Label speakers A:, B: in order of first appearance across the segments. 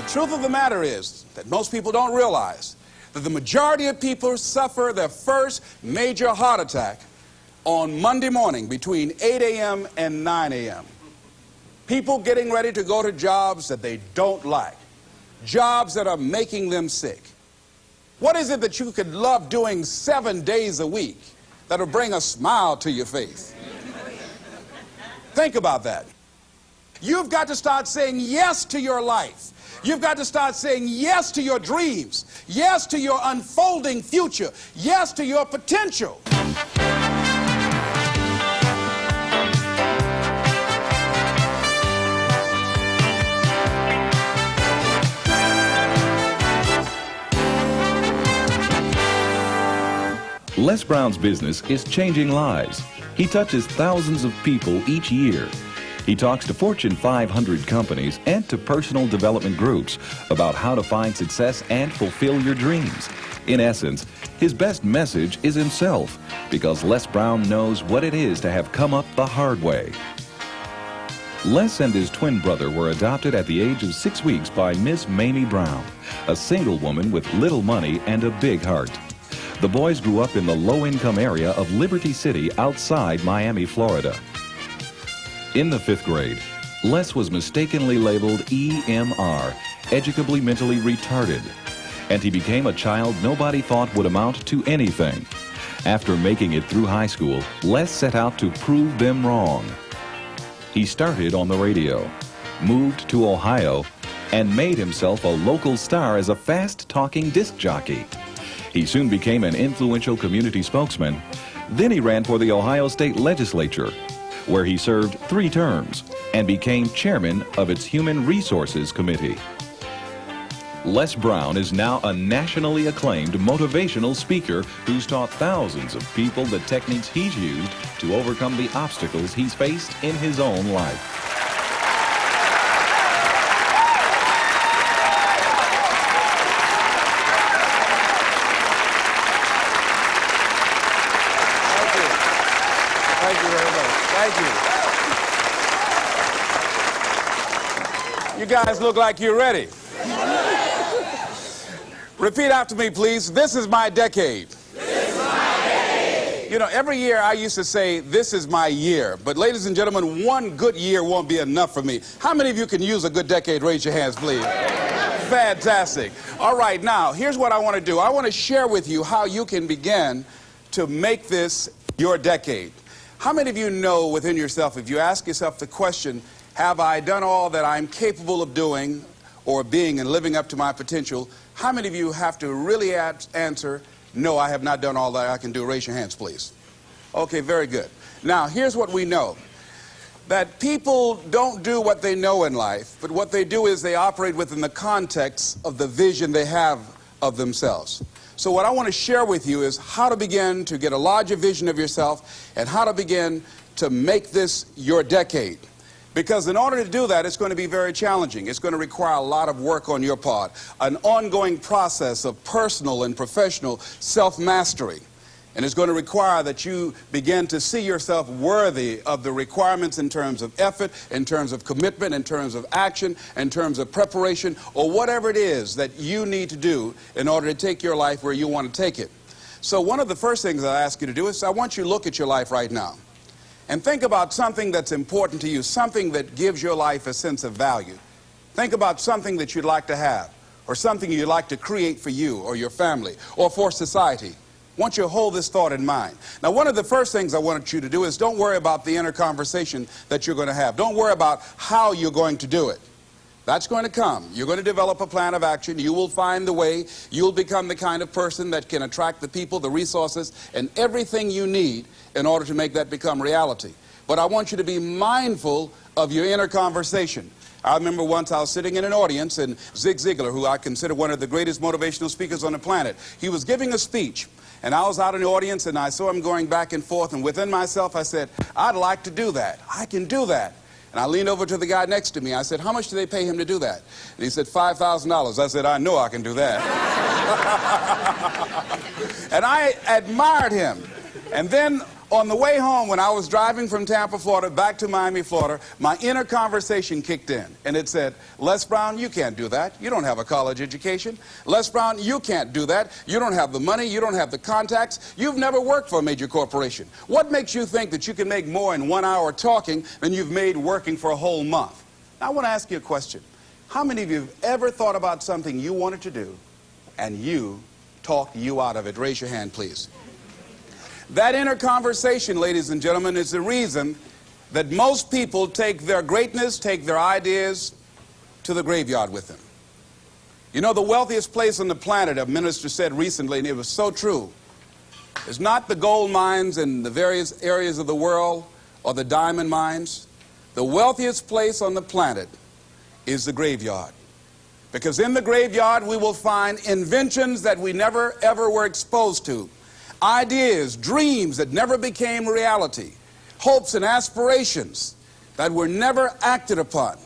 A: truth of the matter is that most people don't realize that the majority of people suffer their first major heart attack on Monday morning between 8 a.m. and 9 a.m. People getting ready to go to jobs that they don't like, jobs that are making them sick. What is it that you could love doing 7 days a week that'll bring a smile to your face? Think about that. You've got to start saying yes to your life. You've got to start saying yes to your dreams, yes to your unfolding future, yes to your potential.
B: Les Brown's business is changing lives. He touches thousands of people each year. He talks to Fortune 500 companies and to personal development groups about how to find success and fulfill your dreams. In essence, his best message is himself, because Les Brown knows what it is to have come up the hard way. Les and his twin brother were adopted at the age of 6 weeks by Miss Mamie Brown, a single woman with little money and a big heart. The boys grew up in the low-income area of Liberty City outside Miami, Florida. In the 5th grade, Les was mistakenly labeled EMR, educably mentally retarded, and he became a child nobody thought would amount to anything. After making it through high school, Les set out to prove them wrong. He started on the radio, moved to Ohio, and made himself a local star as a fast-talking disc jockey. He soon became an influential community spokesman. Then he ran for the Ohio State Legislature, where he served 3 terms and became chairman of its Human Resources Committee. Les Brown is now a nationally acclaimed motivational speaker who's taught thousands of people the techniques he's used to overcome the obstacles he's faced in his own life.
A: Thank you very much. Thank you. You guys look like you're ready. Repeat after me, please. This is my decade. This is my decade. You know, every year I used to say, this is my year. But ladies and gentlemen, one good year won't be enough for me. How many of you can use a good decade? Raise your hands, please. Fantastic. All right, now, here's what I want to do. I want to share with you how you can begin to make this your decade. How many of you know within yourself, if you ask yourself the question, have I done all that I'm capable of doing or being and living up to my potential, how many of you have to really answer, no, I have not done all that I can do? Raise your hands, please. Okay, very good. Now, here's what we know. That people don't do what they know in life, but what they do is they operate within the context of the vision they have of themselves. So what I want to share with you is how to begin to get a larger vision of yourself and how to begin to make this your decade. Because in order to do that, it's going to be very challenging. It's going to require a lot of work on your part, an ongoing process of personal and professional self-mastery. And it's going to require that you begin to see yourself worthy of the requirements in terms of effort, in terms of commitment, in terms of action, in terms of preparation, or whatever it is that you need to do in order to take your life where you want to take it. So one of the first things I ask you to do is I want you to look at your life right now and think about something that's important to you, something that gives your life a sense of value. Think about something that you'd like to have, or something you'd like to create for you or your family or for society. I want you to hold this thought in mind. Now, one of the first things I want you to do is don't worry about the inner conversation that you're going to have. Don't worry about how you're going to do it. That's going to come. You're going to develop a plan of action. You will find the way. You'll become the kind of person that can attract the people, the resources, and everything you need in order to make that become reality. But I want you to be mindful of your inner conversation. I remember once I was sitting in an audience, and Zig Ziglar, who I consider one of the greatest motivational speakers on the planet, he was giving a speech. And I was out in the audience, and I saw him going back and forth, and within myself I said, I'd like to do that. I can do that. And I leaned over to the guy next to me. I said, how much do they pay him to do that? And he said, $5,000. I said, I know I can do that. And I admired him. And then On the way home, when I was driving from Tampa, Florida, back to Miami, Florida, my inner conversation kicked in. And it said, Les Brown, you can't do that. You don't have a college education. Les Brown, you can't do that. You don't have the money. You don't have the contacts. You've never worked for a major corporation. What makes you think that you can make more in 1 hour talking than you've made working for a whole month? Now, I want to ask you a question. How many of you have ever thought about something you wanted to do and you talked you out of it? Raise your hand, please. That inner conversation, ladies and gentlemen, is the reason that most people take their greatness, take their ideas to the graveyard with them. You know, the wealthiest place on the planet, a minister said recently, and it was so true, is not the gold mines in the various areas of the world or the diamond mines. The wealthiest place on the planet is the graveyard. Because in the graveyard we will find inventions that we never ever were exposed to. Ideas, dreams that never became reality, hopes and aspirations that were never acted upon.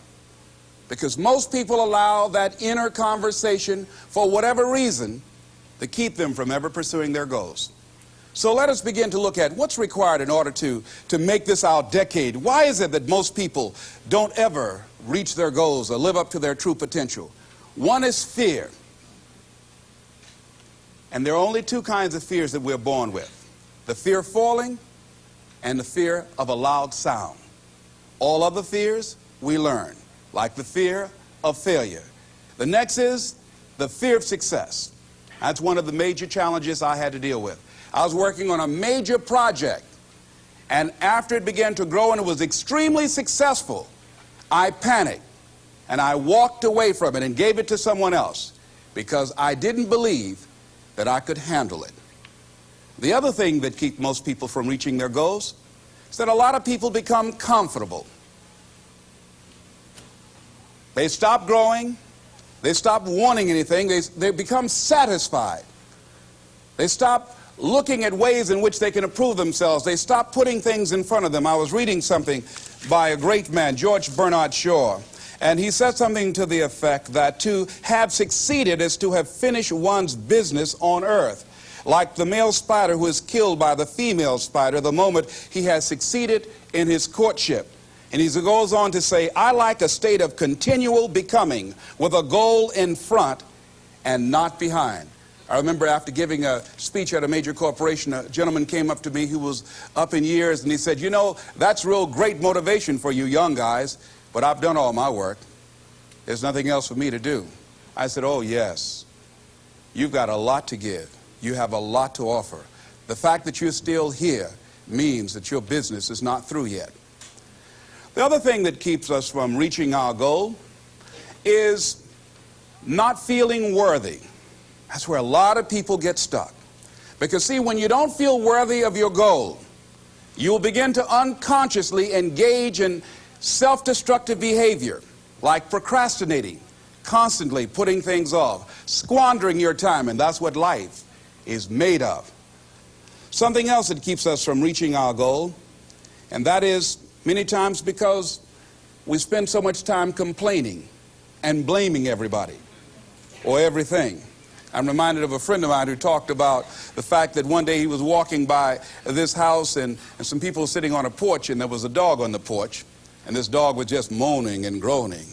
A: Because most people allow that inner conversation, for whatever reason, to keep them from ever pursuing their goals. So let us begin to look at what's required in order to make this our decade. Why is it that most people don't ever reach their goals or live up to their true potential? One is fear. And there are only two kinds of fears that we're born with. The fear of falling and the fear of a loud sound. All other fears we learn, like the fear of failure. The next is the fear of success. That's one of the major challenges I had to deal with. I was working on a major project, and after it began to grow and it was extremely successful, I panicked and I walked away from it and gave it to someone else because I didn't believe that I could handle it. The other thing that keeps most people from reaching their goals is that a lot of people become comfortable. They stop growing. They stop wanting anything. They become satisfied. They stop looking at ways in which they can improve themselves. They stop putting things in front of them. I was reading something by a great man, George Bernard Shaw, and he said something to the effect that to have succeeded is to have finished one's business on earth. Like the male spider who is killed by the female spider the moment he has succeeded in his courtship. And he goes on to say, I like a state of continual becoming with a goal in front and not behind. I remember after giving a speech at a major corporation, a gentleman came up to me who was up in years, and he said, you know, that's real great motivation for you young guys, but I've done all my work. There's nothing else for me to do. I said, oh, yes. You've got a lot to give. You have a lot to offer. The fact that you're still here means that your business is not through yet. The other thing that keeps us from reaching our goal is not feeling worthy. That's where a lot of people get stuck. Because, see, when you don't feel worthy of your goal, you'll begin to unconsciously engage in self-destructive behavior, like procrastinating, constantly putting things off, squandering your time, and that's what life is made of. Something else that keeps us from reaching our goal, and that is many times because we spend so much time complaining and blaming everybody or everything. I'm reminded of a friend of mine who talked about the fact that one day he was walking by this house and some people were sitting on a porch, and there was a dog on the porch, and this dog was just moaning and groaning.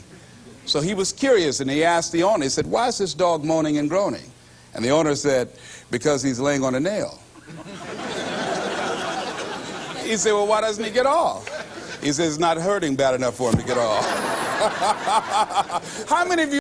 A: So he was curious, and he asked the owner, he said, why is this dog moaning and groaning? And the owner said, because he's laying on a nail. He said, well, why doesn't he get off? He says, it's not hurting bad enough for him to get off. How many of you